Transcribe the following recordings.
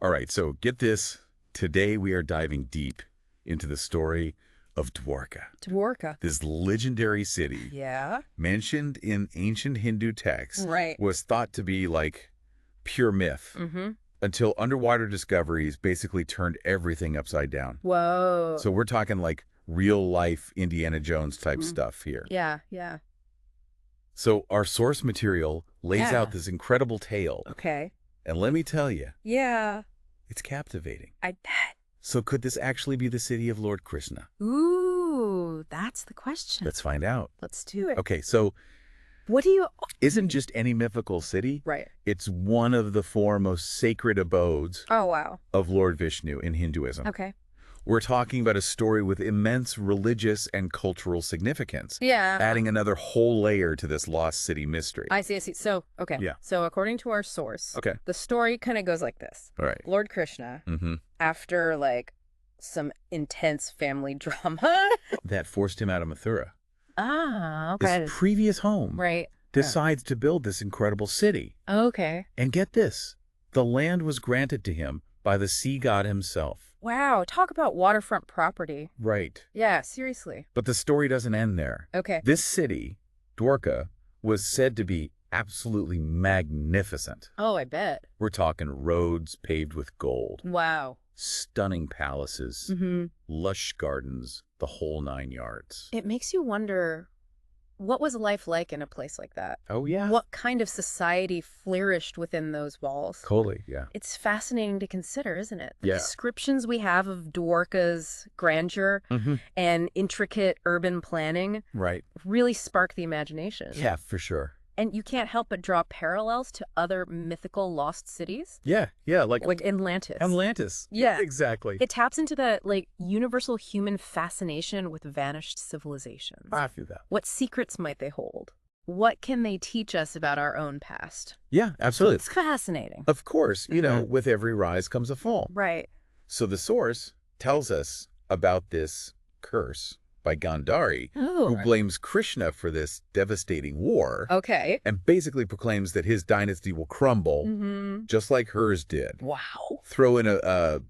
All right, so get this. Today we are diving deep into the story of Dwarka. Dwarka. This legendary city, Yeah. mentioned in ancient Hindu texts, Right. was thought to be like pure myth until underwater discoveries basically turned everything upside down. Whoa. So we're talking like real life Indiana Jones type stuff here. Yeah, yeah. So our source material lays Yeah. out this incredible tale. Okay. And let me tell you, Yeah. it's captivating. I bet. So could this actually be the city of Lord Krishna? Ooh, that's the question. Let's find out. Let's do it. Okay, so What do you... isn't just any mythical city. Right. It's one of the four most sacred abodes Oh, wow. of Lord Vishnu in Hinduism. Okay. We're talking about a story with immense religious and cultural significance, Yeah. adding another whole layer to this lost city mystery. I see. So, okay. Yeah. So according to our source, Okay. the story kind of goes like this. All right. Lord Krishna, Mm-hmm. after like some intense family drama. That forced him out of Mathura. Ah, okay. His previous home. Right. Decides to build this incredible city. Okay. And get this, the land was granted to him by the sea god himself. Wow. Talk about waterfront property. Right. Yeah, seriously. But the story doesn't end there. Okay. This city, Dwarka, was said to be absolutely magnificent. Oh, I bet. We're talking roads paved with gold, Wow. stunning palaces, lush gardens, the whole 9 yards. It makes you wonder, what was life like in a place like that? Oh, yeah. What kind of society flourished within those walls? Totally, yeah. It's fascinating to consider, isn't it? The Yeah. descriptions we have of Dwarka's grandeur and intricate urban planning Right. really spark the imagination. Yeah, for sure. And you can't help but draw parallels to other mythical lost cities, Yeah, like like Atlantis. Atlantis. Yeah. Exactly. It taps into that like universal human fascination with vanished civilizations. I feel that. What secrets might they hold? What can they teach us about our own past? Yeah, absolutely. It's fascinating. Of course, with every rise comes a fall. Right. So the source tells us about this curse by Gandhari, who blames Krishna for this devastating war, Okay. and basically proclaims that his dynasty will crumble, just like hers did. Wow. Throw in a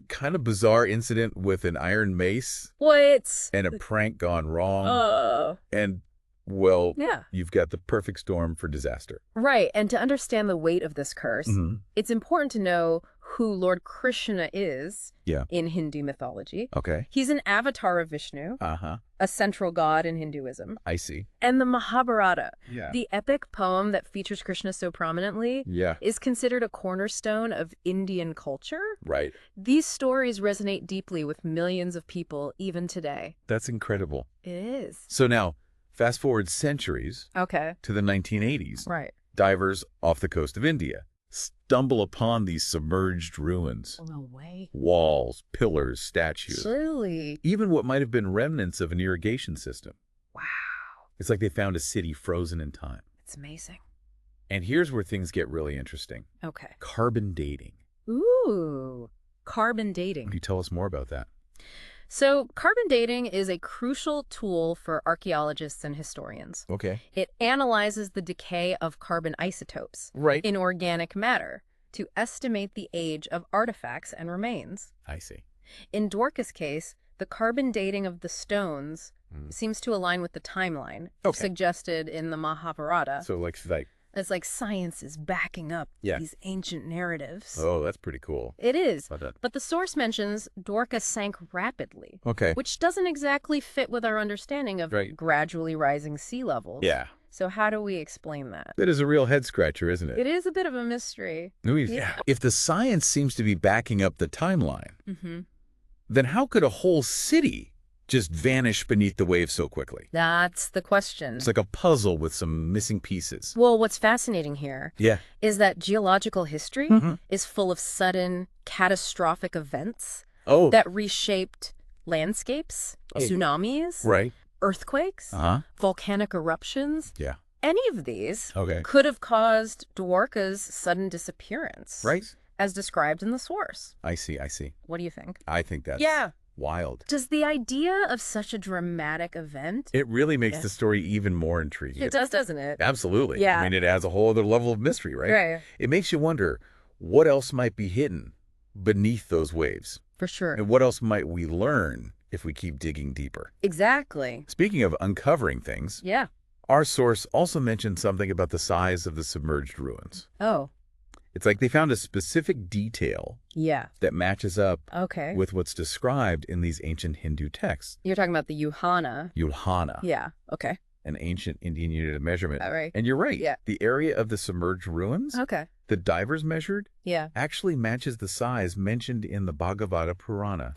kind of bizarre incident with an iron mace What? and a prank gone wrong, and, well, Yeah. you've got the perfect storm for disaster. Right. And to understand the weight of this curse, it's important to know who Lord Krishna is in Hindu mythology. Okay. He's an avatar of Vishnu, Uh-huh. a central god in Hinduism. I see. And the Mahabharata, Yeah. the epic poem that features Krishna so prominently, Yeah. is considered a cornerstone of Indian culture. Right. These stories resonate deeply with millions of people even today. That's incredible. It is. So now, fast forward centuries Okay. to the 1980s. Right. Divers off the coast of India stumble upon these submerged ruins. No way. Walls, pillars, statues. Really? Even what might have been remnants of an irrigation system. Wow. It's like they found a city frozen in time. It's amazing. And here's where things get really interesting. Okay. Carbon dating. Ooh. Carbon dating. Can you tell us more about that? So carbon dating is a crucial tool for archaeologists and historians. Okay. It analyzes the decay of carbon isotopes Right. in organic matter to estimate the age of artifacts and remains. I see. In Dwarka's case, the carbon dating of the stones seems to align with the timeline suggested in the Mahabharata. So like It's like science is backing up Yeah. these ancient narratives. oh, that's pretty cool. It is. About that. But the source mentions Dwarka sank rapidly, Okay. which doesn't exactly fit with our understanding of Right. gradually rising sea levels. Yeah. So how do we explain that? That is a real head scratcher, isn't it? It is a bit of a mystery. Yeah. If the science seems to be backing up the timeline, then how could a whole city just vanish beneath the waves so quickly? That's the question. It's like a puzzle with some missing pieces. Well, what's fascinating here Yeah. is that geological history is full of sudden, catastrophic events Oh. that reshaped landscapes, tsunamis, Right. earthquakes, Uh-huh. volcanic eruptions. Yeah. Any of these Okay. could have caused Dwarka's sudden disappearance, Right. as described in the source. I see. What do you think? I think that's wild. Does the idea of such a dramatic event... It really makes the story even more intriguing. It does, doesn't it? Absolutely. Yeah. I mean, it adds a whole other level of mystery, right? Right. It makes you wonder what else might be hidden beneath those waves. For sure. And what else might we learn if we keep digging deeper? Exactly. Speaking of uncovering things, Yeah. our source also mentioned something about the size of the submerged ruins. Oh. It's like they found a specific detail that matches up with what's described in these ancient Hindu texts. You're talking about the Yuhana. Yuhana. Yeah. Okay. An ancient Indian unit of measurement. Right. And you're right. Yeah. The area of the submerged ruins the divers measured actually matches the size mentioned in the Bhagavata Purana.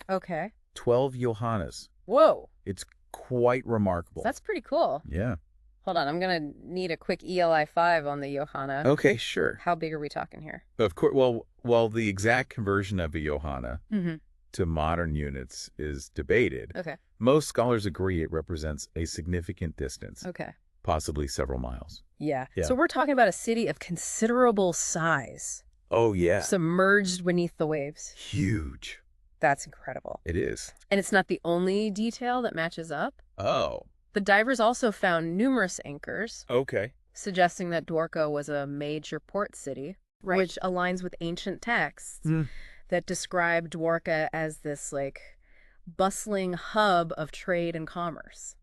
12 Yohanas. Whoa. It's quite remarkable. That's pretty cool. Yeah. Hold on. I'm going to need a quick ELI 5 on the Yohana. Okay, sure. How big are we talking here? Of course. Well, the exact conversion of a Yohana to modern units is debated. Most scholars agree it represents a significant distance. Possibly several miles. Yeah. So we're talking about a city of considerable size. Oh, yeah. Submerged beneath the waves. Huge. That's incredible. It is. And it's not the only detail that matches up. Oh. The divers also found numerous anchors. Suggesting that Dwarka was a major port city, which aligns with ancient texts that describe Dwarka as this, like, bustling hub of trade and commerce.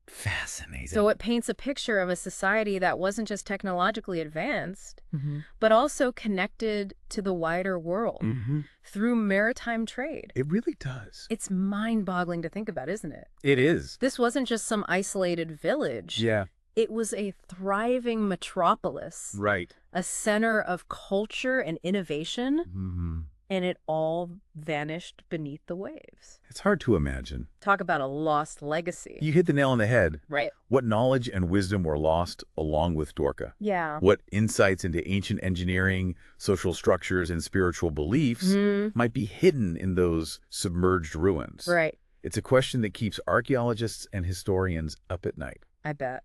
Fascinating. So it paints a picture of a society that wasn't just technologically advanced, but also connected to the wider world through maritime trade. It really does. It's mind-boggling to think about, isn't it? It is. This wasn't just some isolated village. Yeah. It was a thriving metropolis. Right. A center of culture and innovation. And it all vanished beneath the waves. It's hard to imagine. Talk about a lost legacy. You hit the nail on the head. Right. What knowledge and wisdom were lost along with Dwarka? Yeah. What insights into ancient engineering, social structures, and spiritual beliefs might be hidden in those submerged ruins? Right. It's a question that keeps archaeologists and historians up at night. I bet.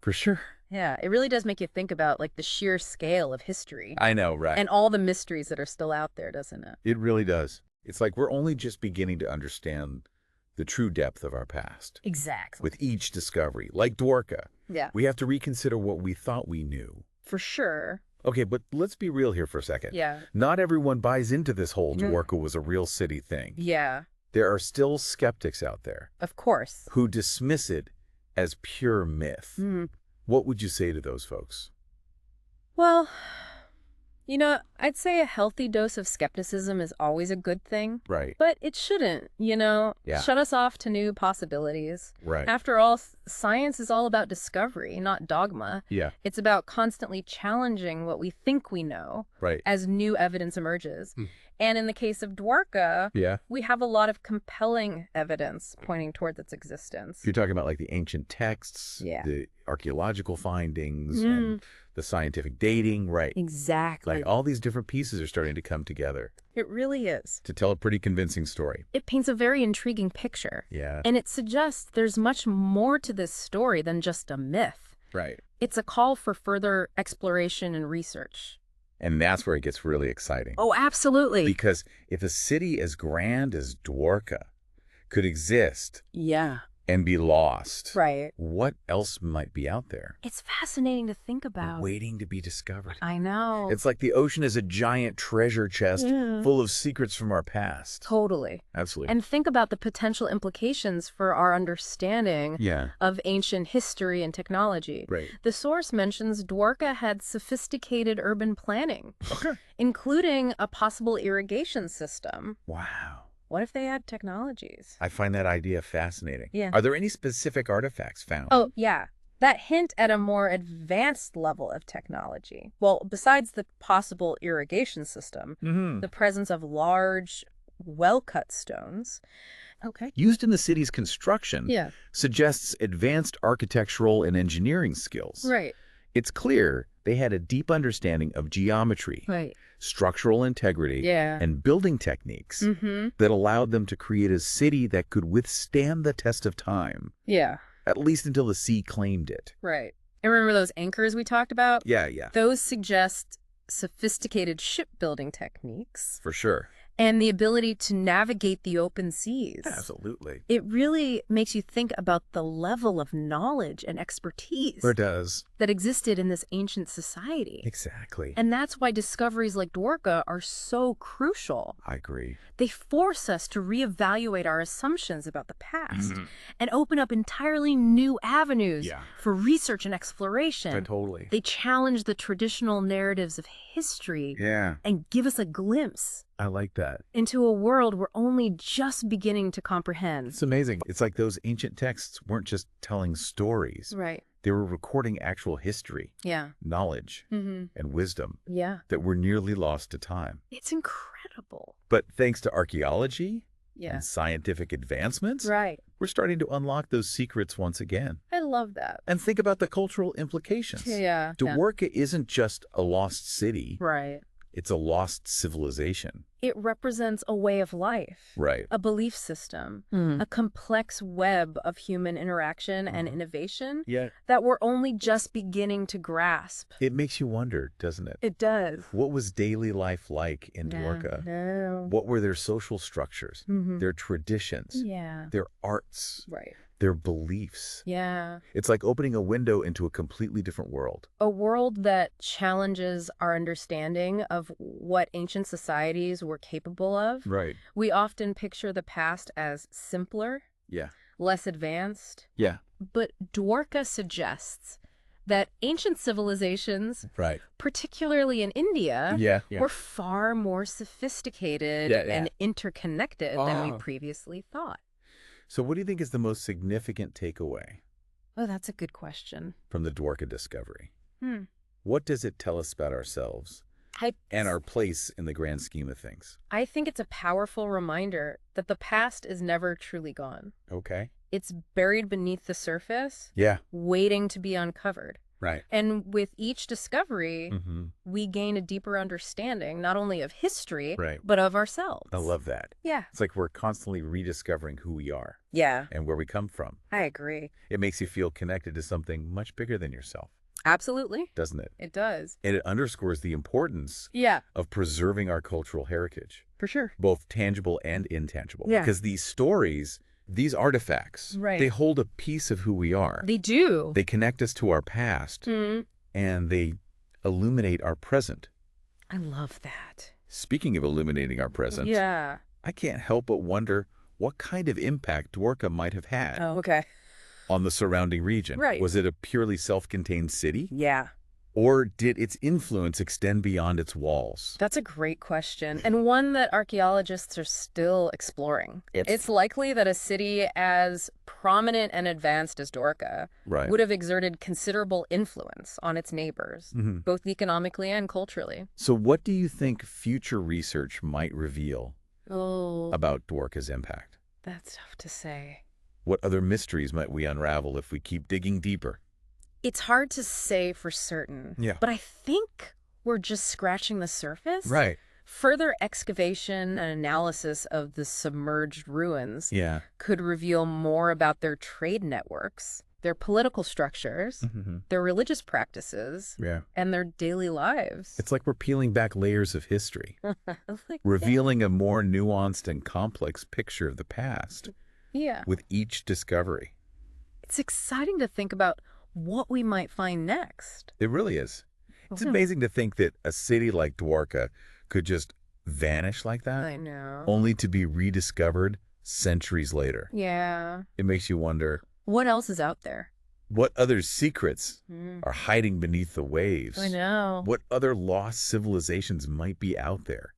For sure. Yeah, it really does make you think about, like, the sheer scale of history. I know, right? And all the mysteries that are still out there, doesn't it? It really does. It's like we're only just beginning to understand the true depth of our past. Exactly. With each discovery, like Dwarka. Yeah. We have to reconsider what we thought we knew. For sure. Okay, but let's be real here for a second. Yeah. Not everyone buys into this whole Dwarka was a real city thing. Yeah. There are still skeptics out there. Of course. Who dismiss it as pure myth. What would you say to those folks? Well, you know, I'd say a healthy dose of skepticism is always a good thing. Right. But it shouldn't, shut us off to new possibilities. Right. After all, science is all about discovery, not dogma. Yeah. It's about constantly challenging what we think we know as new evidence emerges. And in the case of Dwarka, we have a lot of compelling evidence pointing towards its existence. You're talking about like the ancient texts, the archaeological findings, and the scientific dating, right? Exactly. Like all these different pieces are starting to come together. It really is. To tell a pretty convincing story. It paints a very intriguing picture. Yeah. And it suggests there's much more to this story than just a myth. Right. It's a call for further exploration and research. And that's where it gets really exciting. Oh, absolutely. Because if a city as grand as Dwarka could exist and be lost, what else might be out there? It's fascinating to think about. Waiting to be discovered. I know. It's like the ocean is a giant treasure chest full of secrets from our past. Totally. Absolutely. And think about the potential implications for our understanding of ancient history and technology. Right. The source mentions Dwarka had sophisticated urban planning, including a possible irrigation system. Wow. What if they had technologies? I find that idea fascinating. Yeah. Are there any specific artifacts found? Oh, yeah. That hint at a more advanced level of technology. Well, besides the possible irrigation system, the presence of large, well-cut stones. Used in the city's construction suggests advanced architectural and engineering skills. Right. It's clear they had a deep understanding of geometry, structural integrity, and building techniques that allowed them to create a city that could withstand the test of time. Yeah. At least until the sea claimed it. Right. And remember those anchors we talked about? Yeah. Those suggest sophisticated shipbuilding techniques. For sure. And the ability to navigate the open seas. Absolutely. It really makes you think about the level of knowledge and expertise It does. that existed in this ancient society. Exactly. And that's why discoveries like Dwarka are so crucial. I agree. They force us to reevaluate our assumptions about the past and open up entirely new avenues for research and exploration. Totally. They challenge the traditional narratives of history and give us a glimpse. I like that. Into a world we're only just beginning to comprehend. It's amazing. It's like those ancient texts weren't just telling stories. Right. They were recording actual history, knowledge, and wisdom that were nearly lost to time. It's incredible. But thanks to archaeology and scientific advancements, we're starting to unlock those secrets once again. I love that. And think about the cultural implications. Dwarka isn't just a lost city. It's a lost civilization. It represents a way of life, a belief system, a complex web of human interaction and innovation that we're only just beginning to grasp. It makes you wonder, doesn't it? It does. What was daily life like in Dwarka? What were their social structures, their traditions, their arts? Their beliefs. It's like opening a window into a completely different world. A world that challenges our understanding of what ancient societies were capable of. We often picture the past as simpler, less advanced. But Dwarka suggests that ancient civilizations, particularly in India, were far more sophisticated and interconnected than we previously thought. So what do you think is the most significant takeaway? Oh, that's a good question. From the Dwarka discovery? What does it tell us about ourselves and our place in the grand scheme of things? I think it's a powerful reminder that the past is never truly gone. It's buried beneath the surface, waiting to be uncovered. And with each discovery, we gain a deeper understanding, not only of history, but of ourselves. I love that. It's like we're constantly rediscovering who we are. And where we come from. I agree. It makes you feel connected to something much bigger than yourself. Absolutely. Doesn't it? It does. And it underscores the importance of preserving our cultural heritage. For sure. Both tangible and intangible. Because these stories, these artifacts, they hold a piece of who we are. They do. They connect us to our past, and they illuminate our present. I love that. Speaking of illuminating our present, I can't help but wonder what kind of impact Dwarka might have had on the surrounding region. Was it a purely self-contained city? Or did its influence extend beyond its walls? That's a great question, and one that archaeologists are still exploring. It's likely that a city as prominent and advanced as Dwarka would have exerted considerable influence on its neighbors, both economically and culturally. So what do you think future research might reveal about Dwarka's impact? That's tough to say. What other mysteries might we unravel if we keep digging deeper? It's hard to say for certain, but I think we're just scratching the surface. Further excavation and analysis of the submerged ruins could reveal more about their trade networks, their political structures, their religious practices, and their daily lives. It's like we're peeling back layers of history, revealing a more nuanced and complex picture of the past with each discovery. It's exciting to think about what we might find next. It really is. It's amazing to think that a city like Dwarka could just vanish like that. I know. Only to be rediscovered centuries later. It makes you wonder, what else is out there? What other secrets are hiding beneath the waves? I know. What other lost civilizations might be out there?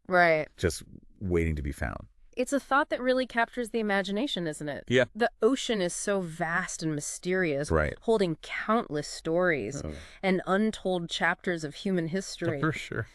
Just waiting to be found. It's a thought that really captures the imagination, isn't it? The ocean is so vast and mysterious, holding countless stories and untold chapters of human history. For sure.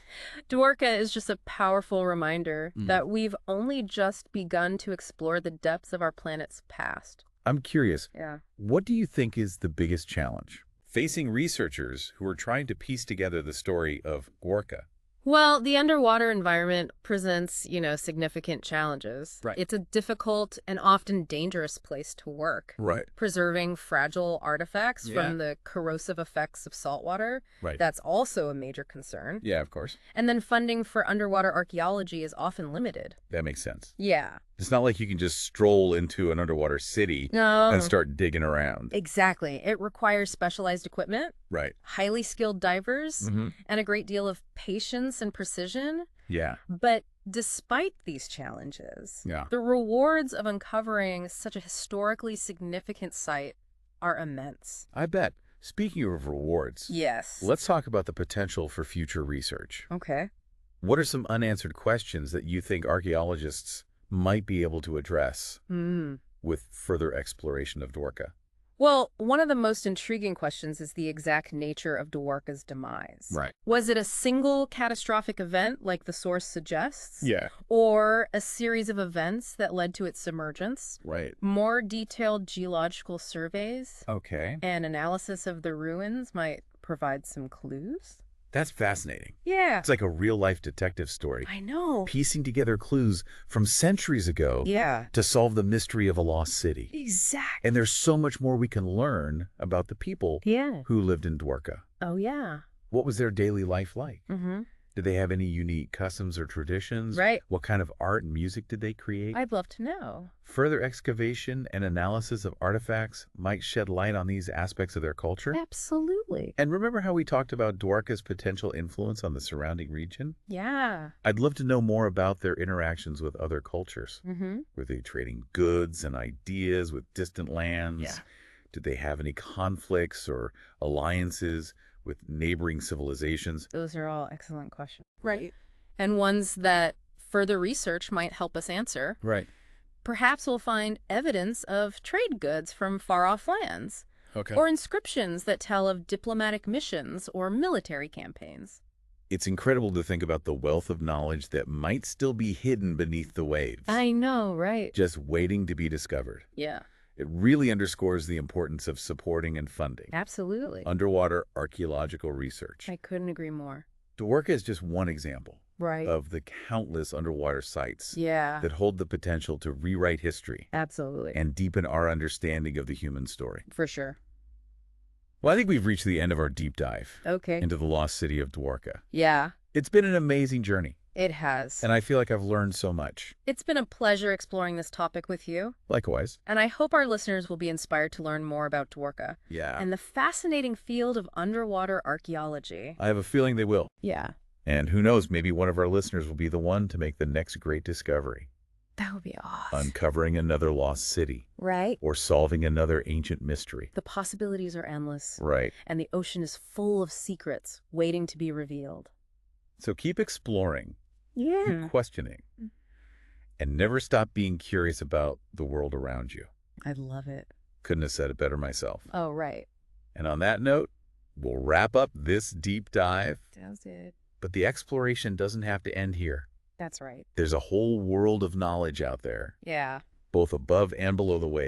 Dwarka is just a powerful reminder that we've only just begun to explore the depths of our planet's past. I'm curious, what do you think is the biggest challenge facing researchers who are trying to piece together the story of Dwarka? Well, the underwater environment presents, significant challenges. Right. It's a difficult and often dangerous place to work. Right. Preserving fragile artifacts from the corrosive effects of saltwater, that's also a major concern. Yeah, of course. And then funding for underwater archaeology is often limited. That makes sense. Yeah. It's not like you can just stroll into an underwater city and start digging around. Exactly. It requires specialized equipment, Right. highly skilled divers, and a great deal of patience and precision. Yeah. But despite these challenges, the rewards of uncovering such a historically significant site are immense. I bet. Speaking of rewards, yes, let's talk about the potential for future research. Okay. What are some unanswered questions that you think archaeologists might be able to address with further exploration of Dwarka? Well, one of the most intriguing questions is the exact nature of Dwarka's demise. Right. Was it a single catastrophic event, like the source suggests? Yeah. Or a series of events that led to its submergence? Right. More detailed geological surveys and analysis of the ruins might provide some clues? That's fascinating. Yeah. It's like a real-life detective story. I know. Piecing together clues from centuries ago to solve the mystery of a lost city. Exactly. And there's so much more we can learn about the people who lived in Dwarka. Oh, yeah. What was their daily life like? Did they have any unique customs or traditions? Right. What kind of art and music did they create? I'd love to know. Further excavation and analysis of artifacts might shed light on these aspects of their culture. Absolutely. And remember how we talked about Dwarka's potential influence on the surrounding region? Yeah. I'd love to know more about their interactions with other cultures. Were they trading goods and ideas with distant lands? Yeah. Did they have any conflicts or alliances with neighboring civilizations? Those are all excellent questions. Right. And ones that further research might help us answer. Right. Perhaps we'll find evidence of trade goods from far-off lands. Okay. Or inscriptions that tell of diplomatic missions or military campaigns. It's incredible to think about the wealth of knowledge that might still be hidden beneath the waves. I know, right? Just waiting to be discovered. Yeah. It really underscores the importance of supporting and funding Absolutely. underwater archaeological research. I couldn't agree more. Dwarka is just one example of the countless underwater sites that hold the potential to rewrite history Absolutely. and deepen our understanding of the human story. For sure. Well, I think we've reached the end of our deep dive Okay. into the lost city of Dwarka. Yeah. It's been an amazing journey. It has. And I feel like I've learned so much. It's been a pleasure exploring this topic with you. Likewise. And I hope our listeners will be inspired to learn more about Dwarka. Yeah. And the fascinating field of underwater archaeology. I have a feeling they will. Yeah. And who knows, maybe one of our listeners will be the one to make the next great discovery. That would be awesome. Uncovering another lost city. Right. Or solving another ancient mystery. The possibilities are endless. Right. And the ocean is full of secrets waiting to be revealed. So keep exploring. Yeah. Keep questioning. And never stop being curious about the world around you. I love it. Couldn't have said it better myself. Oh, right. And on that note, we'll wrap up this deep dive. Sounds good. But the exploration doesn't have to end here. That's right. There's a whole world of knowledge out there. Yeah. Both above and below the waves.